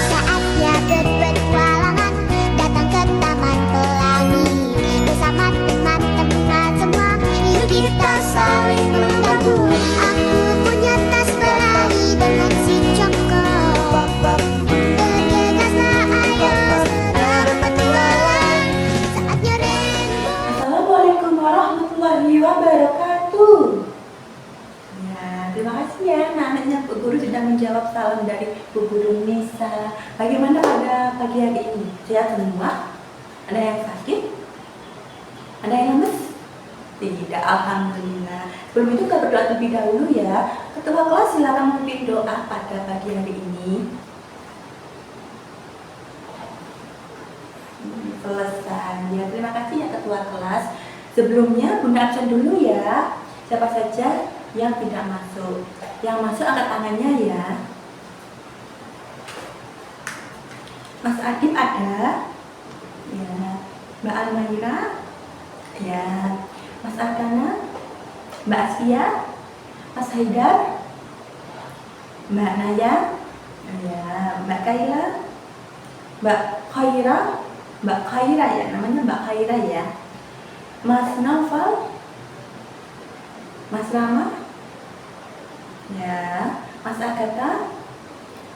Saatnya berpetualangan, datang ke Taman Pelangi. Bersama teman-teman semua, yuk kita saling mengganggu. Aku punya tas pelangi dengan si Joko. Bergegaslah ayo segera berpetualang. Saatnya rainbow. Assalamualaikum warahmatullahi wabarakatuh. Ya, terima kasih ya anak-anaknya. Bu Guru sudah menjawab salam dari Bu Guru Nisa. Bagaimana pada pagi hari ini? Sehat semua? Ada yang sakit? Ada yang lemes? Tidak, alhamdulillah. Sebelum itu kita berdoa terlebih dahulu ya. Ketua kelas silakan memimpin doa pada pagi hari ini. Selesai ya, terima kasih ya ketua kelas. Sebelumnya Bunda absen dulu ya. Siapa saja yang tidak masuk? Yang masuk angkat tangannya ya. Mas Adib ada? Ya. Mbak Almaira? Ya. Mas Arkana? Mbak Asfia? Mas Haidar? Mbak Naya? Ya. Mbak Kaila? Mbak Khaira? Mbak Khaira ya, namanya Mbak Khaira ya. Mas Naufal, Mas Rama, ya, Mas Agatha,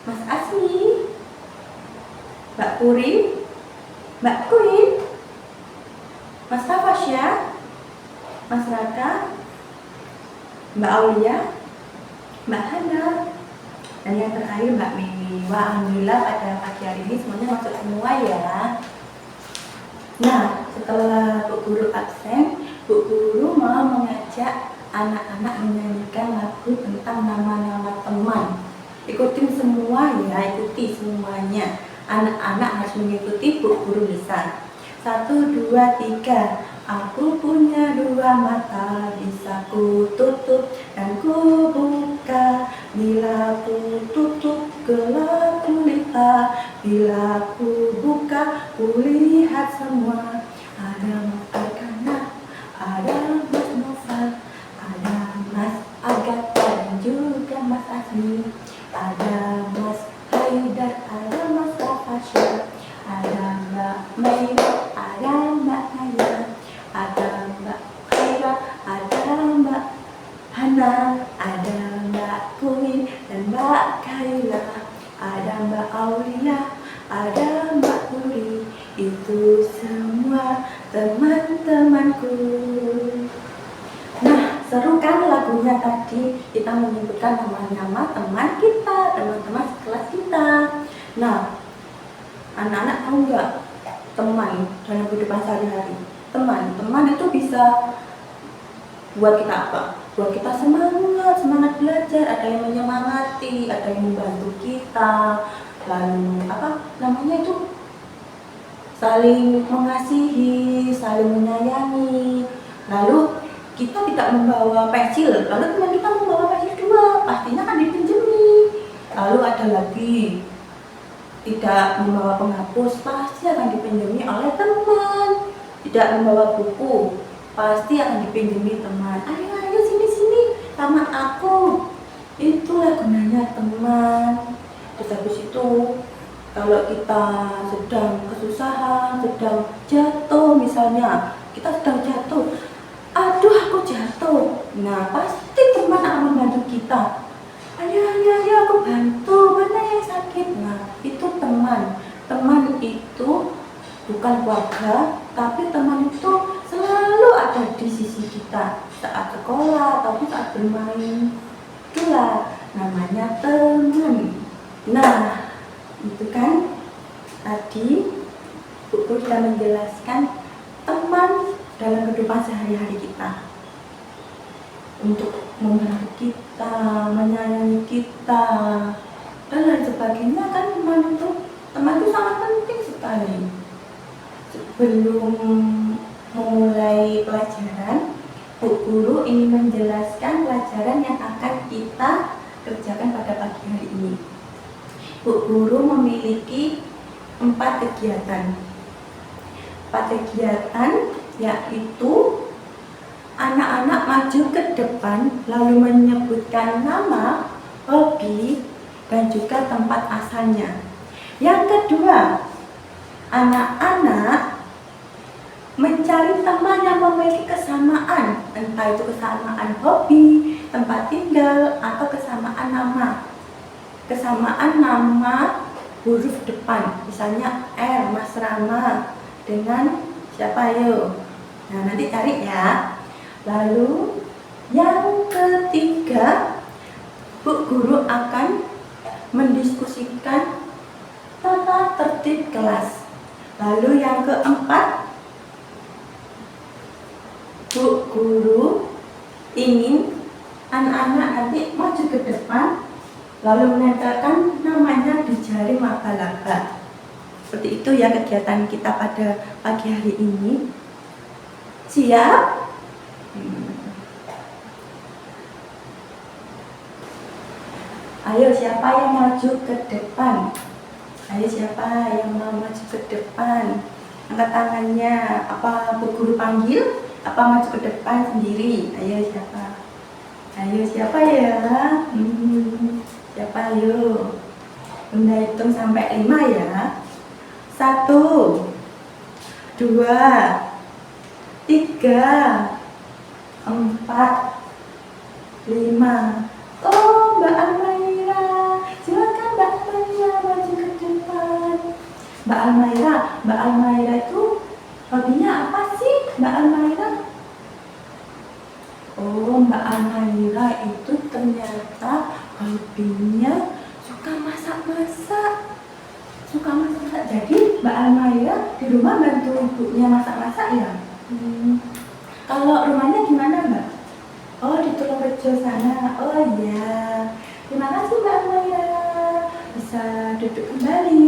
Mas Asmi, Mbak Puri, Mbak Queen, Mas Tafasya, Mas Raka, Mbak Aulia, Mbak Hana, dan yang terakhir Mbak Mimi. Wah, alhamdulillah pada pagi hari ini semuanya masuk semua ya. Nah, setelah Bu Guru absen, Bu Guru mau mengajak anak-anak menyanyikan lagu tentang nama-nama teman. Ikutin semua ya, ikuti semuanya. Anak-anak harus mengikuti Bu Guru Nisa. 1, 2, 3. Aku punya 2 mata, bisa ku tutup dan ku buka. Bila ku tutup gelap gulita, bila ku buka ku lihat semua. Ada Mas Arkana, ada Mas Noval, ada Mas Agatha dan juga Mas Asmi, ada Mas Haidar, ada Mas Tafasya, ada Mbak Mei, ada Mbak Naya, ada Mbak Khaira, ada Mbak Hana, ada Mbak Queen dan Mbak Kaila, ada Mbak Aulia, ada Mbak Puri. Itu semua teman-temanku. Nah, seru kan lagunya tadi? Kita menyebutkan nama-nama teman kita, teman-teman sekelas kita. Nah, anak-anak tahu nggak teman dalam kehidupan sehari-hari? Teman itu bisa buat kita apa? Buat kita semangat belajar. Ada yang menyemangati, ada yang membantu kita. Lalu apa namanya itu? Saling mengasihi, saling menyayangi. Lalu kita tidak membawa pensil, lalu teman kita membawa pensil 2, pastinya akan dipinjemi. Lalu ada lagi tidak membawa penghapus, pasti akan dipinjemi oleh teman. Tidak membawa buku, pasti akan dipinjemi teman. Ayo sini sama aku. Itulah gunanya teman. Terus habis itu kalau kita sedang kesusahan, sedang jatuh misalnya, kita sedang jatuh, aduh aku jatuh. Nah, pasti teman akan membantu kita. Ayo aku bantu, mana yang sakit. Nah, itu teman. Teman itu bukan keluarga, tapi teman itu selalu ada di sisi kita saat sekolah ataupun saat bermain. Itulah namanya teman. Nah, itu kan tadi Bu Guru sudah menjelaskan teman dalam kehidupan sehari-hari kita, untuk membantu kita, menyayangi kita, dan lain sebagainya kan. Teman itu sangat penting sekali. Sebelum memulai pelajaran, Bu Guru ingin menjelaskan pelajaran yang akan kita kerjakan pada pagi hari ini. Bu Guru memiliki 4 kegiatan. 4 kegiatan yaitu anak-anak maju ke depan lalu menyebutkan nama, hobi, dan juga tempat asalnya. Yang kedua, anak-anak mencari teman yang memiliki kesamaan, entah itu kesamaan hobi, tempat tinggal, atau kesamaan nama. Kesamaan nama huruf depan, misalnya R, Mas Rama dengan siapa yuk? Nah, nanti cari ya. Lalu yang ketiga, Bu Guru akan mendiskusikan tata tertib kelas. Lalu yang keempat, Bu Guru ingin anak-anak nanti maju ke depan lalu menempelkan namanya di jari laba-laba. Seperti itu ya kegiatan kita pada pagi hari ini. Siap? Ayo, siapa yang maju ke depan? Ayo, siapa yang mau maju ke depan? Angkat tangannya. Apa Bu Guru panggil? Apa maju ke depan sendiri? Ayo, siapa? Ayo, siapa ya? Siapa ayo? Bunda hitung sampai 5 ya. 1, 2, 3, 4, 5. Oh, Mbak Almaira. Silakan Mbak Almaira maju ke depan. Mbak Almaira itu hobinya apa sih, Mbak Almaira? Oh, Mbak Almaira itu ternyata hobinya suka masak-masak. Jadi Mbak Almaira di rumah bantu ibunya masak-masak ya? Kalau rumahnya gimana, Mbak? Oh, di Tulungrejo sana. Oh iya. Terima kasih Mbak Almaira. Bisa duduk kembali.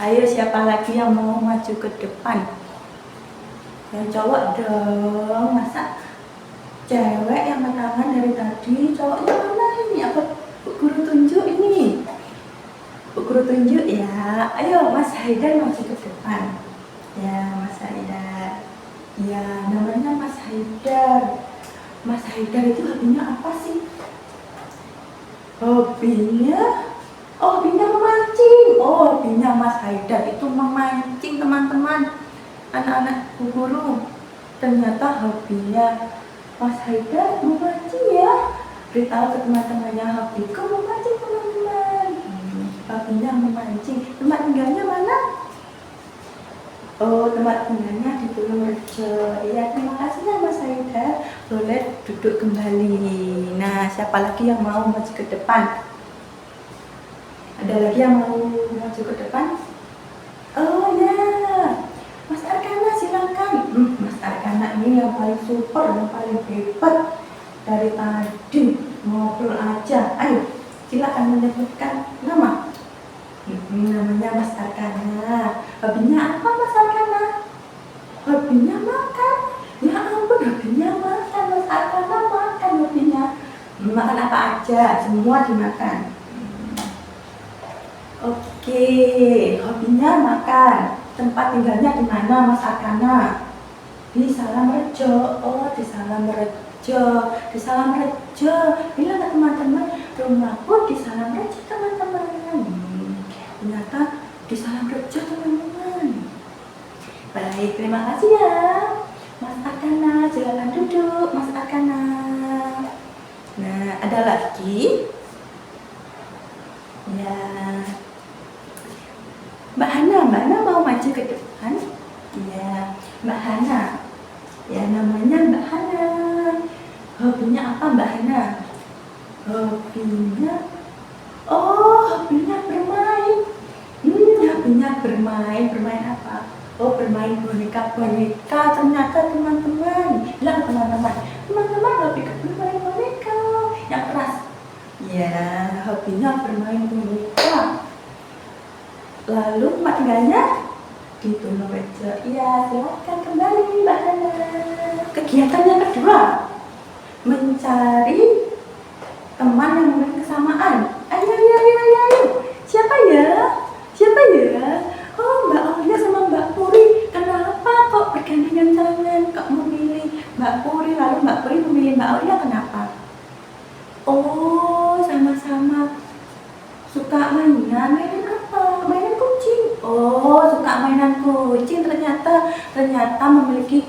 Ayo, siapa lagi yang mau maju ke depan? Yang cowok dong. Masa cewek yang tangan dari tadi? Cowoknya mana ini? Apa Bu Guru tunjuk ini? Bu Guru tunjuk ya. Ayo, Mas Haidar maju ke depan. Ya, Mas Haidar. Ya, namanya Mas Haidar. Mas Haidar itu hobinya apa sih? Hobinya memancing. Oh, hobinya Mas Haidar itu memancing, teman-teman. Anak-anak Bu Guru. Ternyata hobinya Mas Haidar memancing ya. Beritahu ke teman-temannya, hobiku memancing, teman-teman. Hobinya memancing. Tempat tinggalnya mana? Oh, tempat tinggalnya di Tulungrejo. Iya, terima kasih ya Mas Haidar. Boleh duduk kembali. Nah, siapa lagi yang mau maju ke depan? Ada lagi yang mau maju ke depan? Oh ya, Mas Arkana silakan. Mas Arkana ini yang paling super, yang paling hebat dari tadi ngobrol aja. Ayo, silakan menyebutkan nama. Namanya Mas Arkana. Hobinya apa Mas Arkana? Hobinya makan. Ya ampun, hobinya makan. Mas Arkana makan hobinya. Makan apa aja, semua dimakan. Oke, hobinya makan. Tempat tinggalnya di mana Mas Arkana? Di Salamrejo. Oh, di Salamrejo. Di Salamrejo. Bilang ke teman-teman, rumahku di Salamrejo, teman-teman. Ternyata di Salamrejo, teman-teman. Baik, terima kasih ya Mas Arkana. Silakan duduk Mas Arkana. Nah, ada lagi? Ya, Mbak Hana mau maju ke depan? Ya, Mbak Hana. Ya, namanya Mbak Hana. Hobinya apa Mbak Hana? Hobinya bermain. Hobinya bermain. Bermain apa? Oh, bermain boneka. Ternyata teman-teman. Bilang teman-teman lebih ke bermain boneka yang keras. Ya, hobinya bermain boneka. Lalu tempat tinggalnya di Tulungrejo. Iya, silakan kembali Mbak Hana. Kegiatan yang kedua, mencari teman yang memiliki kesamaan. Ayo. Siapa ya? Oh, Mbak Aulia sama Mbak Puri. Kenapa kok bergandengan tangan? Kok memilih Mbak Puri, lalu Mbak Puri memilih Mbak Aulia, kenapa? Oh, sama-sama Suka mainan apa? Mainan kucing. Oh, suka mainan kucing. Ternyata memiliki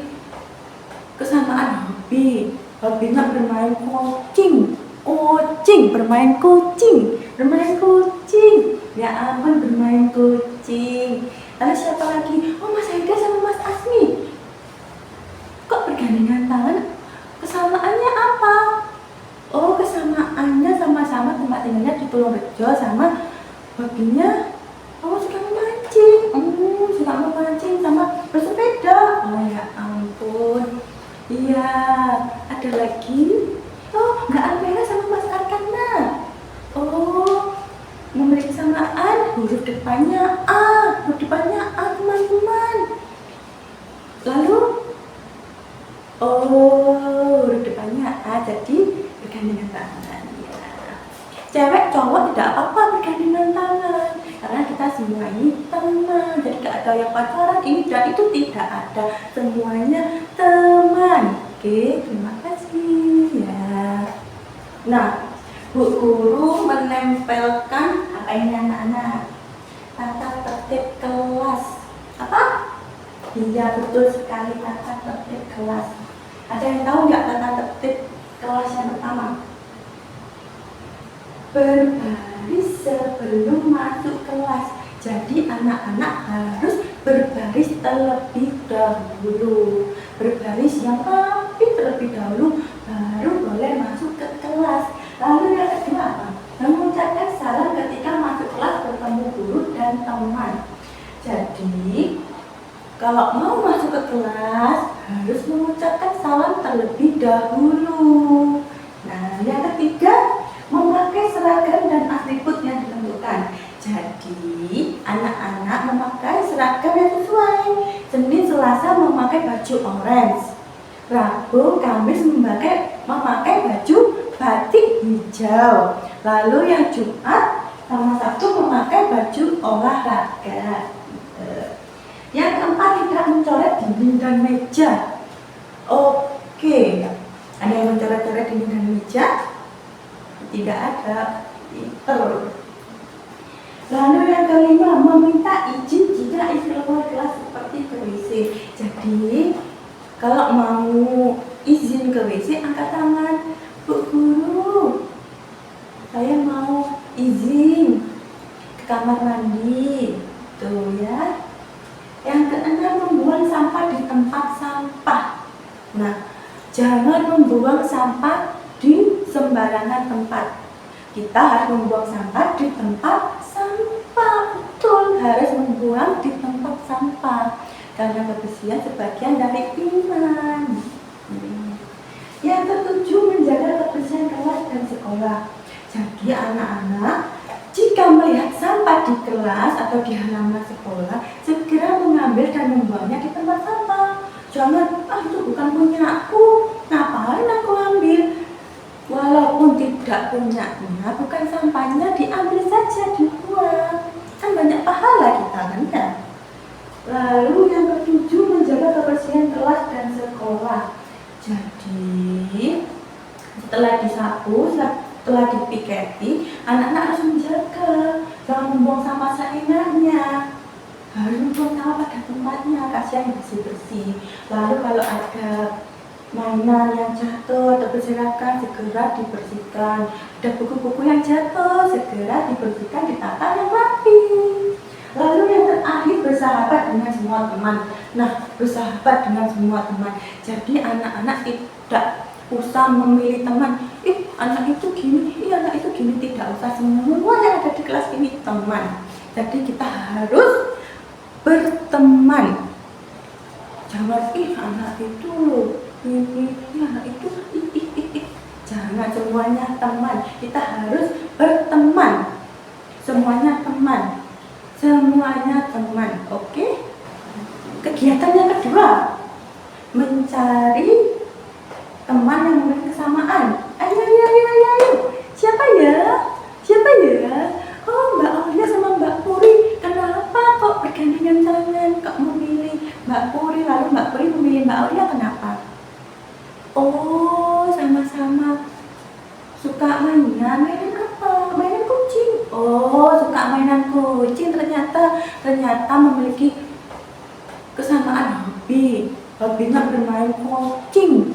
kesamaan hobi. Hobinya bermain kucing. Bermain kucing. Ya ampun, bermain kucing. Lalu siapa lagi? Oh, Mas Haida sama Mas Asmi. Kok bergandengan tangan? Kesamaannya apa? Oh, kesamaannya sama-sama tempat tinggalnya di Pulau Rejo, sama hobinya suka memancing sama bersepeda. Oh ya ampun. Iya, ada lagi. Oh, Mbak Almera sama Mas Arkana. Oh, memiliki kesamaan huruf depannya A, teman-teman. Lalu huruf depannya A, jadi bergandengan tangan ya. Cewek cowok tidak apa-apa bergandengan tangan, karena kita semua ini teman. Jadi gak ada yang pacaran ini dan itu, tidak ada, semuanya teman. Oke, terima kasih ya. Nah, Bu Guru menempelkan apa ini anak-anak? Tata tertib kelas. Apa? Iya, betul sekali, tata tertib kelas. Ada yang tahu nggak tata tertib kelas yang pertama? Berbaris sebelum masuk kelas. Jadi anak-anak harus berbaris terlebih dahulu. Berbaris yang rapi terlebih dahulu, baru boleh masuk ke kelas. Lalu yang kedua apa? Mengucapkan salam ketika masuk kelas bertemu guru dan teman. Jadi kalau mau masuk ke kelas harus mengucapkan salam terlebih dahulu. Nah, yang ketiga, memakai seragam dan atribut yang ditentukan. Jadi anak-anak memakai seragam yang sesuai. Senin, Selasa memakai baju orange. Rabu, Kamis memakai baju batik hijau. Lalu yang Jumat sama Sabtu memakai baju olahraga. Yang keempat, tidak mencoret dinding dan meja. Oke, ada yang mencoret-coret dinding dan meja? Tidak ada. Lalu yang kelima, meminta izin jika isi keluar kelas seperti ke WC. Jadi kalau mau izin ke WC, angkat tangan. Bu Guru, saya mau izin ke kamar mandi. Tuh ya. Yang keenam, membuang sampah di tempat sampah. Nah, jangan membuang sampah di sembarangan tempat. Kita harus membuang sampah di tempat sampah. Betul, harus membuang di tempat sampah. Karena kebersihan sebagian dari iman. Yang ketujuh, menjaga kebersihan kelas dan sekolah. Jadi anak-anak, jika melihat sampah di kelas atau di halaman sekolah, segera mengambil dan membuangnya di tempat sampah. Jangan, itu bukan punya aku, ngapain aku ambil? Walaupun tidak punyanya, bukan sampahnya, diambil saja, dibuang. Kan banyak pahala kita kan ya. Lalu yang ketujuh, menjaga kebersihan kelas dan sekolah. Jadi setelah disapu, setelah dipiketi, anak-anak harus menjaga, jangan membuang sampah seenaknya. Harus membuang sampah pada tempatnya, kasihan bersih-bersih. Lalu kalau ada mainan yang jatuh atau berserakan, segera dibersihkan. Ada buku-buku yang jatuh, segera dibersihkan, ditata yang rapi. Lalu yang terakhir, bersahabat dengan semua teman. Nah, bersahabat dengan semua teman. Jadi anak-anak tidak usah memilih teman. Anak itu gini, anak itu gini, tidak usah. Semua yang ada di kelas ini teman. Jadi kita harus berteman. Jangan anak itu ini anak itu jangan, semuanya teman. Kita harus berteman. Semuanya teman. Oke? Kegiatan yang kedua, mencari teman yang memiliki kesamaan. Ayo. Siapa ya? Oh, Mbak Aulia sama Mbak Puri. Kenapa kok bergandengan tangan? Kok memilih Mbak Puri, lalu Mbak Puri memilih Mbak Aulia, kenapa? Oh, sama-sama suka mainan apa? Mainan kucing. Oh, suka mainan kucing. Ternyata memiliki kesamaan hobi. Hobinya bermain kucing.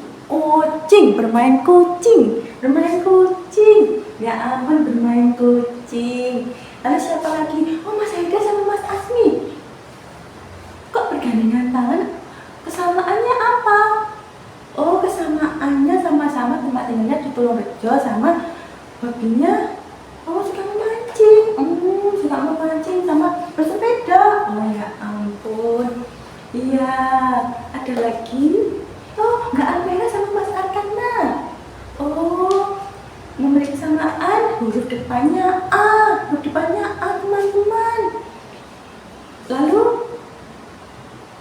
Bermain kucing. Ya ampun, bermain kucing. Lalu siapa lagi? Oh, Mas Haida sama Mas Asmi. Kok bergandengan tangan? Kesamaannya apa? Oh, kesamaannya sama-sama tempat tinggalnya di Purworejo, sama hobinya suka memancing sama bersepeda. Oh ya ampun. Iya, ada lagi. Oh, Mbak Almera sama Mas Arkana. Oh, memiliki kesamaan huruf depannya A, teman-teman. Lalu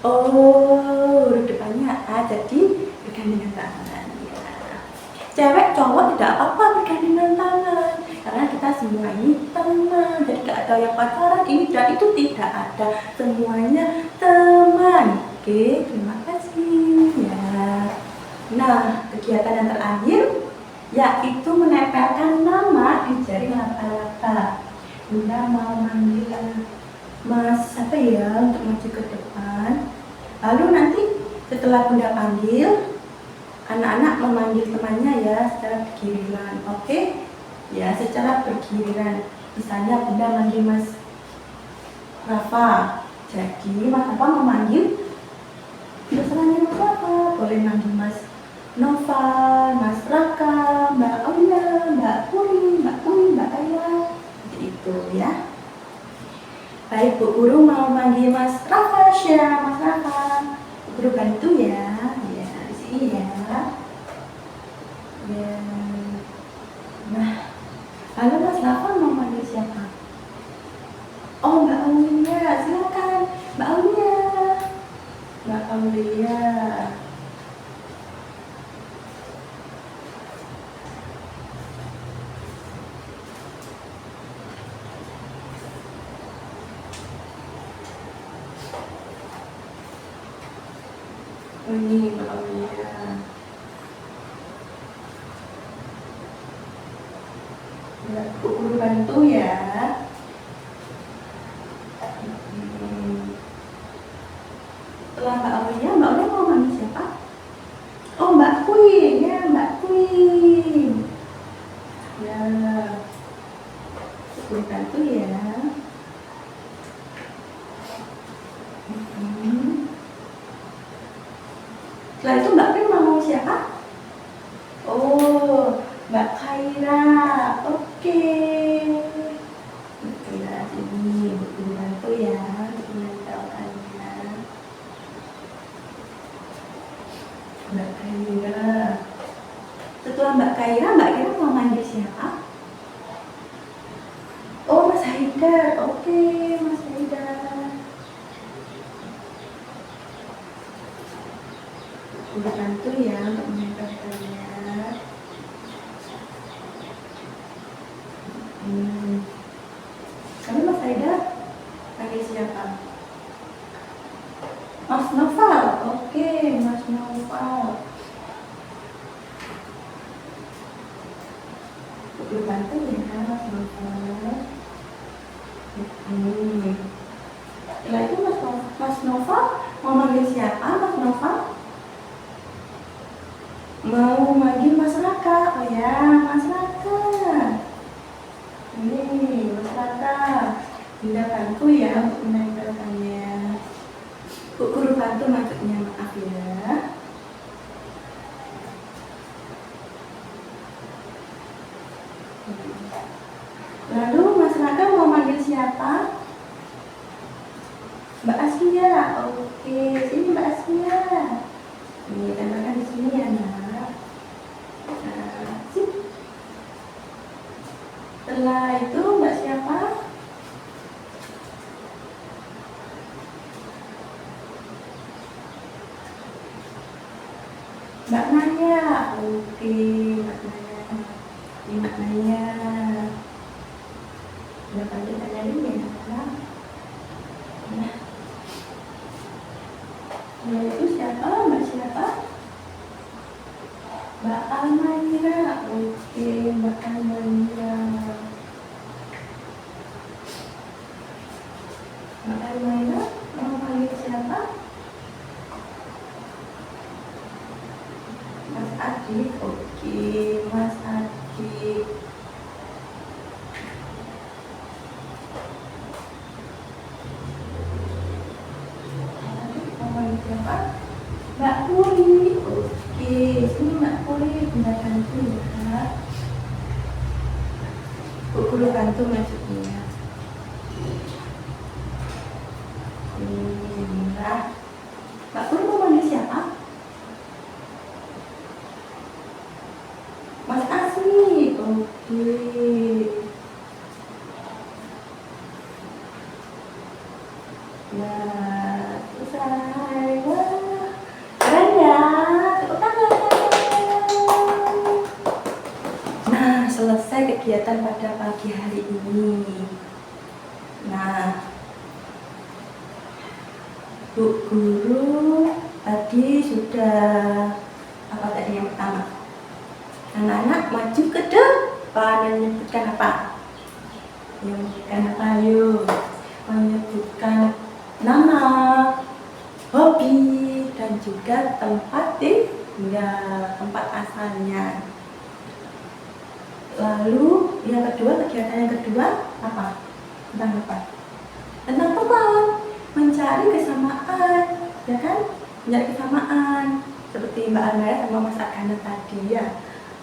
huruf depannya A, jadi bergandengan tangan ya. Cewek cowok tidak apa-apa bergandengan tangan, karena kita semua ini teman. Jadi gak ada yang pacaran ini dan itu, tidak ada, semuanya teman. Oke, terima kasih ya. Nah, kegiatan yang terakhir yaitu menempelkan nama di jari laba-laba. Bunda mau manggil Mas untuk maju ke depan. Lalu nanti setelah Bunda panggil, anak-anak memanggil temannya ya secara bergiliran. Oke? Ya, secara bergiliran. Misalnya Bunda manggil Mas Rafa. Jadi Mas Rafa memanggil terserahnya Mas Rafa. Boleh manggil Mas Nova, Mas Raka, Mbak Aulia, Mbak Puri, Mbak Ayla. Seperti itu ya. Baik, Bu Guru mau manggil Mas Rafa, Mas Rafa. Bu Guru bantu ya. Ya, di sini ya. Ya. Nah, lalu Mas Rafa mau manggil siapa? Oh, Mbak Aulia, silakan. Mbak Aulia. Ini Mbak Aulia. Ya, Bu Guru bantu ya. Setelah Mbak Aulia mau manggil siapa? Oh, Mbak Queen ya, Mbak Queen. Ya, Bu Guru bantu ya. Setelah itu Mbak Queen mau siapa? Oh, Mbak Khaira. Oke. Mbak Khaira sini, Bu Guru bantu ya. Menempelkannya. Mbak Khaira. Setelah Mbak Khaira mau manggil siapa? Oh, Mas Haidar. Oke, Mas Haidar. Udah bantu ya untuk menempelkannya. Kami Mas Haidar panggil siapa? Mas Noval. Oke, Mas Noval. Udah bantu ya Mas Noval. Setelah itu Mas Noval mau manggil siapa? Mas Noval mau manggil Mas Raka. Oh ya, Mas Raka. Ini Mas Raka. Bunda bantu ya untuk menempelkannya. Bu Guru bantu masuknya, maaf ya. Lalu Mas Raka mau manggil siapa? Mbak Askia. Oke, sini Mbak Askia. Ini tempelkan di sini ya, Nak. Setelah itu Mbak siapa? Mbak Naya. Oke, Mbak Naya. Ini Mbak Naya. Udah panggil tanya dulu ya, Nak. Nah. Itu siapa? Mbak siapa? Mbak Almaira. Oke, Mbak Almaira. Guru bantu masukinnya. Nah, Mbak Guru mau panggil siapa? Mas Asmi. Oke. Nah, selesai. Wah, keren ya. Tepuk tangan. Nah, selesai kegiatan pada pagi hari ini. Nah, Bu Guru tadi sudah apa tadi yang pertama? Anak-anak maju ke depan dan menyebutkan apa? Menyebutkan apa? Yuk, menyebutkan nama, hobi, dan juga tempat tinggal, tempat asalnya. Lalu yang kedua, kegiatan yang kedua apa? Tentang apa? Tentang teman, mencari kesamaan, ya kan? Mencari kesamaan, seperti Mbak Almaya sama Mas Agana tadi ya.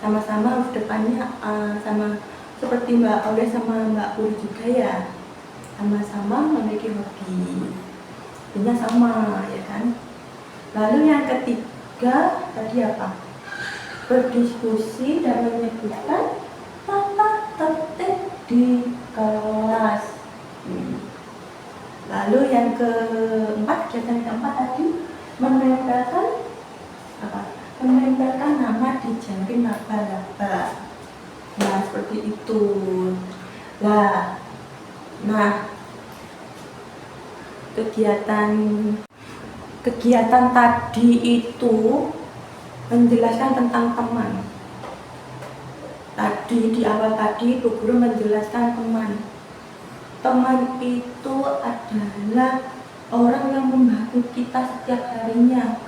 Sama-sama huruf depannya sama seperti Mbak Aulia sama Mbak Puri juga ya. Sama-sama memiliki hobi. Intinya sama, ya kan? Lalu yang ketiga tadi apa? Berdiskusi dan menyebutkan tata tertib di kelas. Lalu yang keempat, kegiatan yang keempat tadi menempelkan apa? Menempelkan nama di jangkrik laba-laba. Nah, seperti itu. Nah, kegiatan tadi itu menjelaskan tentang teman. Tadi di awal tadi Bu Guru menjelaskan teman. Teman itu adalah orang yang membantu kita setiap harinya.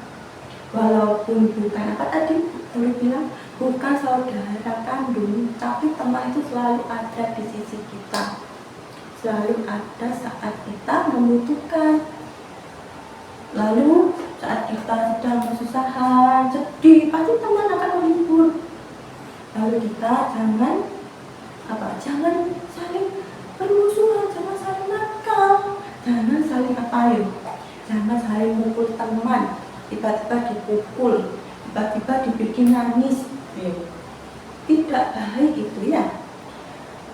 Walaupun bukan apa tadi Guru bilang, bukan saudara kandung, tapi teman itu selalu ada di sisi kita. Selalu ada saat kita membutuhkan. Lalu saat kita sedang kesusahan, sedih, pasti teman akan menghibur. Lalu kita jangan saling bermusuhan, jangan saling nakal, jangan saling jangan saling mukul teman, tiba-tiba dipukul, tiba-tiba dibikin nangis. Tidak baik itu ya.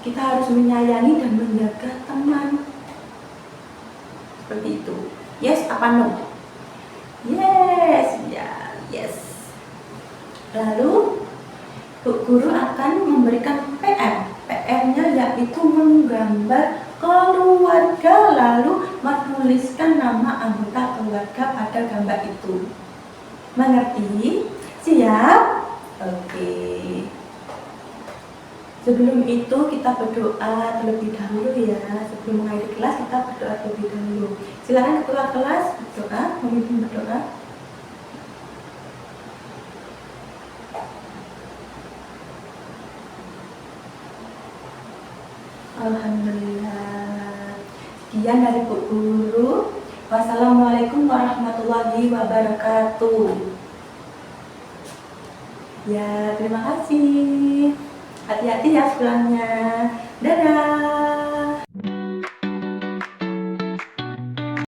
Kita harus menyayangi dan menjaga teman. Seperti itu. Yes apa no? Yes, ya, yes. Lalu Bu Guru akan memberikan PR. PR-nya yaitu menggambar keluarga, lalu menuliskan nama anggota keluarga pada gambar itu. Mengerti? Siap? Oke. Sebelum itu kita berdoa terlebih dahulu ya. Sebelum mengakhiri kelas kita berdoa terlebih dahulu. Silakan ketua kelas berdoa, memimpin berdoa. Alhamdulillah. Sekian dari Bu Guru. Wassalamualaikum warahmatullahi wabarakatuh. Ya, terima kasih. Hati-hati ya pulangnya. Dadah.